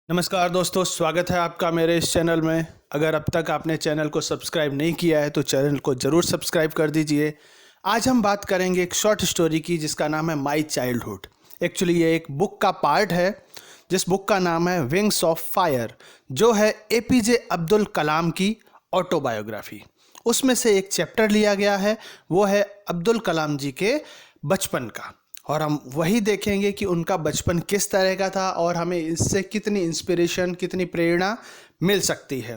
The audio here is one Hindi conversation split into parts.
नमस्कार दोस्तों, स्वागत है आपका मेरे इस चैनल में। अगर अब तक आपने चैनल को सब्सक्राइब नहीं किया है तो चैनल को ज़रूर सब्सक्राइब कर दीजिए। आज हम बात करेंगे एक शॉर्ट स्टोरी की जिसका नाम है माई चाइल्डहुड। एक्चुअली ये एक बुक का पार्ट है जिस बुक का नाम है विंग्स ऑफ फायर, जो है एपीजे अब्दुल कलाम की ऑटोबायोग्राफी। उसमें से एक चैप्टर लिया गया है, वो है अब्दुल कलाम जी के बचपन का, और हम वही देखेंगे कि उनका बचपन किस तरह का था और हमें इससे कितनी इंस्पिरेशन, कितनी प्रेरणा मिल सकती है।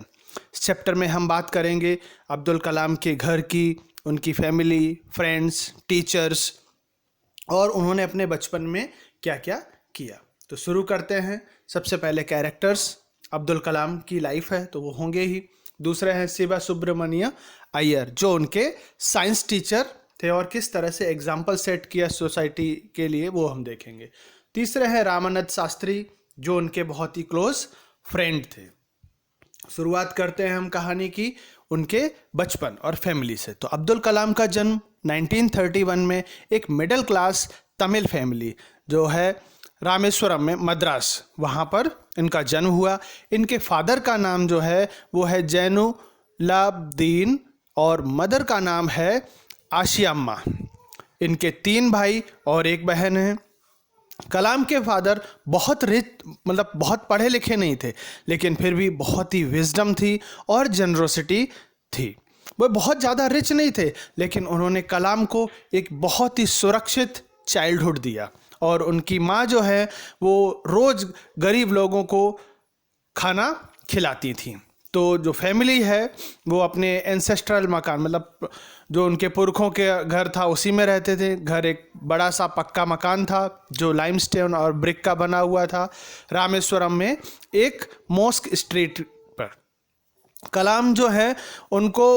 इस चैप्टर में हम बात करेंगे अब्दुल कलाम के घर की, उनकी फैमिली, फ्रेंड्स, टीचर्स और उन्होंने अपने बचपन में क्या क्या किया। तो शुरू करते हैं। सबसे पहले कैरेक्टर्स, अब्दुल कलाम की लाइफ है तो वो होंगे ही। दूसरे हैं शिवा सुब्रमण्य अय्यर, जो उनके साइंस टीचर थे और किस तरह से एग्जाम्पल सेट किया सोसाइटी के लिए, वो हम देखेंगे। तीसरे हैं रामानंद शास्त्री, जो उनके बहुत ही क्लोज फ्रेंड थे। शुरुआत करते हैं हम कहानी की उनके बचपन और फैमिली से। तो अब्दुल कलाम का जन्म 1931 में एक मिडिल क्लास तमिल फैमिली जो है रामेश्वरम में, मद्रास, वहाँ पर इनका जन्म हुआ। इनके फादर का नाम जो है वो है जैनुलाब्दीन और मदर का नाम है आशियाम्मा। इनके 3 भाई और 1 बहन है। कलाम के फादर बहुत रिच, मतलब बहुत पढ़े लिखे नहीं थे, लेकिन फिर भी बहुत ही विजडम थी और जनरोसिटी थी। वो बहुत ज़्यादा रिच नहीं थे, लेकिन उन्होंने कलाम को एक बहुत ही सुरक्षित चाइल्डहुड दिया। और उनकी माँ जो है वो रोज़ गरीब लोगों को खाना खिलाती थी। तो जो फैमिली है वो अपने एंसेस्ट्रल मकान, मतलब जो उनके पुरखों के घर था उसी में रहते थे। घर एक बड़ा सा पक्का मकान था जो लाइमस्टोन और ब्रिक का बना हुआ था, रामेश्वरम में एक मॉस्क स्ट्रीट पर। कलाम जो है उनको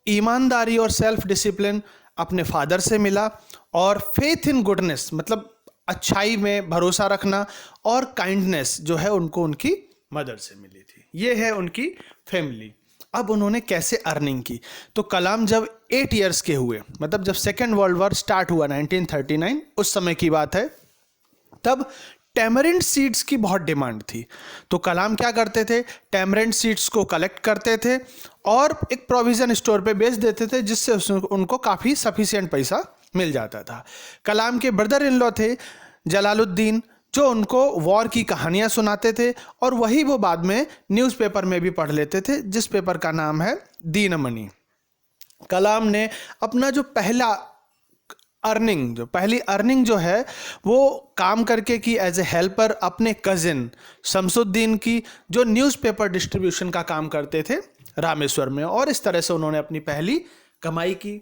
ईमानदारी और सेल्फ डिसिप्लिन अपने फादर से मिला, और फेथ इन गुडनेस, मतलब अच्छाई में भरोसा रखना, और काइंडनेस जो है उनको उनकी मदर से मिली थी। ये है उनकी फैमिली। अब उन्होंने कैसे अर्निंग की, तो कलाम जब 8 इयर्स के हुए, मतलब जब सेकेंड वर्ल्ड वॉर स्टार्ट हुआ 1939, उस समय की बात है, तब टैमरिंड सीड्स की बहुत डिमांड थी। तो कलाम क्या करते थे, टैमरिंड सीड्स को कलेक्ट करते थे और एक प्रोविजन स्टोर पे बेच देते थे, जिससे उनको काफ़ी सफिशिएंट पैसा मिल जाता था। कलाम के ब्रदर इन लॉ थे जलालुद्दीन, जो उनको वॉर की कहानियाँ सुनाते थे, और वही वो बाद में न्यूज़पेपर में भी पढ़ लेते थे, जिस पेपर का नाम है दीनमणि। कलाम ने अपना जो पहली अर्निंग जो है वो काम करके की एज ए हेल्पर अपने कजिन शमसुद्दीन की, जो न्यूज़पेपर डिस्ट्रीब्यूशन का काम करते थे रामेश्वर में, और इस तरह से उन्होंने अपनी पहली कमाई की।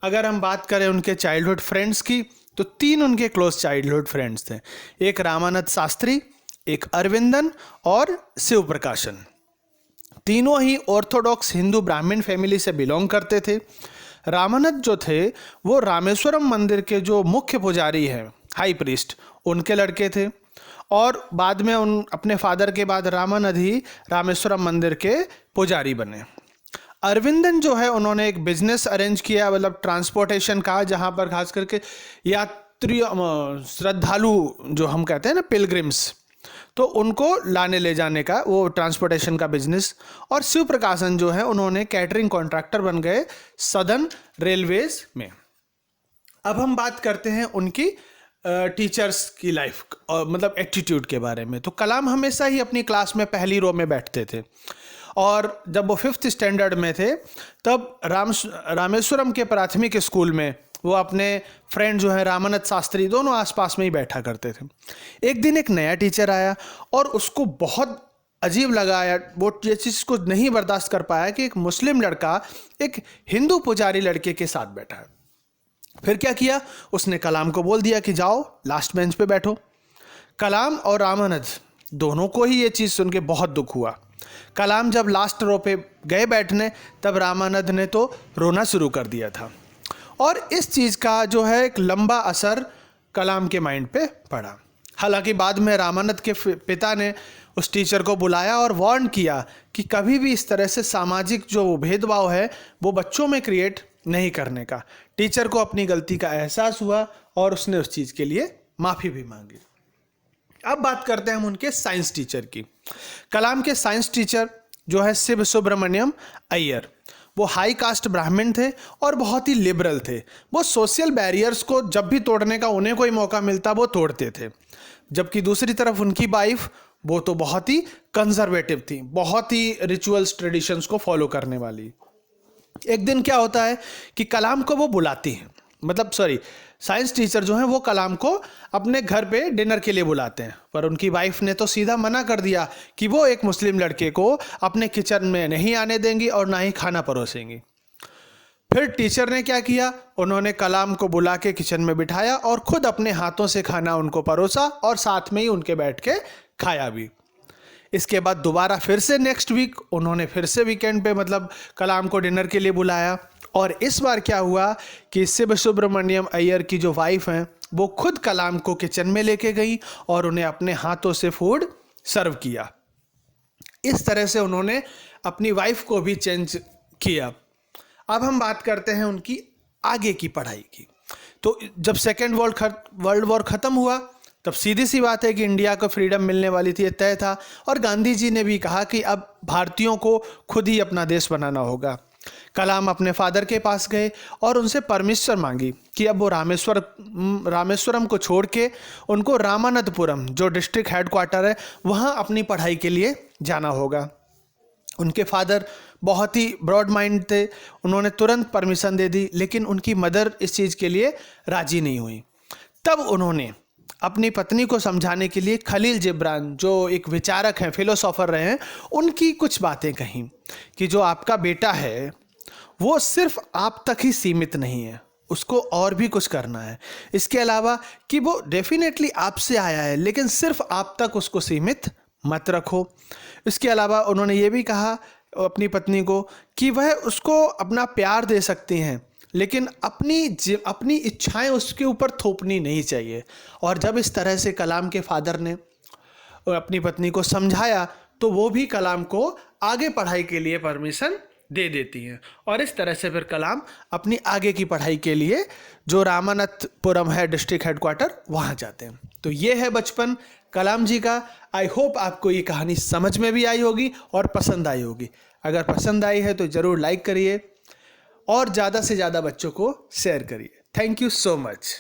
अगर हम बात करें उनके चाइल्डहुड फ्रेंड्स की, तो 3 उनके क्लोज चाइल्डहुड फ्रेंड्स थे। एक रामानंद शास्त्री, एक अरविंदन और शिव प्रकाशन। तीनों ही ऑर्थोडॉक्स हिंदू ब्राह्मण फैमिली से बिलोंग करते थे। रामानंद जो थे वो रामेश्वरम मंदिर के जो मुख्य पुजारी हैं, हाई प्रीस्ट, उनके लड़के थे, और बाद में उन अपने फादर के बाद रामानंद ही रामेश्वरम मंदिर के पुजारी बने। अरविंदन जो है उन्होंने एक बिजनेस अरेंज किया, मतलब ट्रांसपोर्टेशन का, जहाँ पर खास करके यात्री, श्रद्धालु जो हम कहते हैं ना, पिलग्रिम्स, तो उनको लाने ले जाने का वो ट्रांसपोर्टेशन का बिजनेस। और शिव प्रकाशन जो है उन्होंने कैटरिंग कॉन्ट्रैक्टर बन गए सदर्न रेलवेज में। अब हम बात करते हैं उनकी टीचर्स की लाइफ और मतलब एटीट्यूड के बारे में। तो कलाम हमेशा ही अपनी क्लास में पहली रो में बैठते थे, और जब वो 5th स्टैंडर्ड में थे तब रामेश्वरम के प्राथमिक स्कूल में वो अपने फ्रेंड जो है रामानंद शास्त्री, दोनों आसपास में ही बैठा करते थे। एक दिन एक नया टीचर आया और उसको बहुत अजीब लगा, वो ये चीज़ को नहीं बर्दाश्त कर पाया कि एक मुस्लिम लड़का एक हिंदू पुजारी लड़के के साथ बैठा है। फिर क्या किया, उसने कलाम को बोल दिया कि जाओ लास्ट बेंच पे बैठो। कलाम और रामानंद दोनों को ही ये चीज़ सुन के बहुत दुख हुआ। कलाम जब लास्ट रो पे गए बैठने, तब रामानंद ने तो रोना शुरू कर दिया था, और इस चीज़ का जो है एक लंबा असर कलाम के माइंड पे पड़ा। हालांकि बाद में रामानंद के पिता ने उस टीचर को बुलाया और वार्न किया कि कभी भी इस तरह से सामाजिक जो भेदभाव है वो बच्चों में क्रिएट नहीं करने का। टीचर को अपनी गलती का एहसास हुआ और उसने उस चीज़ के लिए माफ़ी भी मांगी। अब बात करते हैं हम उनके साइंस टीचर की। कलाम के साइंस टीचर जो है शिव सुब्रमण्यम अय्यर, वो हाई कास्ट ब्राह्मण थे और बहुत ही लिबरल थे। वो सोशल बैरियर्स को जब भी तोड़ने का उन्हें कोई मौका मिलता वो तोड़ते थे। जबकि दूसरी तरफ उनकी वाइफ, वो तो बहुत ही कंजर्वेटिव थी, बहुत ही रिचुअल्स ट्रेडिशंस को फॉलो करने वाली। एक दिन क्या होता है कि कलाम को वो बुलाती हैं, साइंस टीचर जो हैं वो कलाम को अपने घर पे डिनर के लिए बुलाते हैं, पर उनकी वाइफ ने तो सीधा मना कर दिया कि वो एक मुस्लिम लड़के को अपने किचन में नहीं आने देंगी और ना ही खाना परोसेंगी। फिर टीचर ने क्या किया, उन्होंने कलाम को बुला के किचन में बिठाया और खुद अपने हाथों से खाना उनको परोसा और साथ में ही उनके बैठ के खाया भी। इसके बाद दोबारा फिर से नेक्स्ट वीक उन्होंने फिर से वीकेंड पे कलाम को डिनर के लिए बुलाया। और इस बार क्या हुआ कि शिव सुब्रमण्यम अय्यर की जो वाइफ हैं वो खुद कलाम को किचन में लेके गई और उन्हें अपने हाथों से फूड सर्व किया। इस तरह से उन्होंने अपनी वाइफ को भी चेंज किया। अब हम बात करते हैं उनकी आगे की पढ़ाई की। तो जब सेकेंड वर्ल्ड वॉर ख़त्म हुआ तब सीधी सी बात है कि इंडिया को फ्रीडम मिलने वाली थी, तय था। और गांधी जी ने भी कहा कि अब भारतीयों को खुद ही अपना देश बनाना होगा। कलाम अपने फादर के पास गए और उनसे परमिशन मांगी कि अब वो रामेश्वरम को छोड़ के उनको रामानंतपुरम जो डिस्ट्रिक्ट हेडक्वार्टर है वहाँ अपनी पढ़ाई के लिए जाना होगा। उनके फादर बहुत ही ब्रॉड माइंड थे, उन्होंने तुरंत परमिशन दे दी, लेकिन उनकी मदर इस चीज़ के लिए राजी नहीं हुई। तब उन्होंने अपनी पत्नी को समझाने के लिए खलील जिब्रान जो एक विचारक हैं, फिलोसोफर रहे हैं, उनकी कुछ बातें कहीं कि जो आपका बेटा है वो सिर्फ आप तक ही सीमित नहीं है, उसको और भी कुछ करना है। इसके अलावा कि वो डेफिनेटली आपसे आया है लेकिन सिर्फ आप तक उसको सीमित मत रखो। इसके अलावा उन्होंने ये भी कहा अपनी पत्नी को कि वह उसको अपना प्यार दे सकती हैं लेकिन अपनी इच्छाएं उसके ऊपर थोपनी नहीं चाहिए। और जब इस तरह से कलाम के फादर ने अपनी पत्नी को समझाया तो वो भी कलाम को आगे पढ़ाई के लिए परमिशन दे देती हैं। और इस तरह से फिर कलाम अपनी आगे की पढ़ाई के लिए जो रामानंतपुरम है डिस्ट्रिक्ट हेडक्वार्टर वहाँ जाते हैं। तो ये है बचपन कलाम जी का। आई होप आपको ये कहानी समझ में भी आई होगी और पसंद आई होगी। अगर पसंद आई है तो ज़रूर लाइक करिए और ज़्यादा से ज़्यादा बच्चों को शेयर करिए। Thank you so much.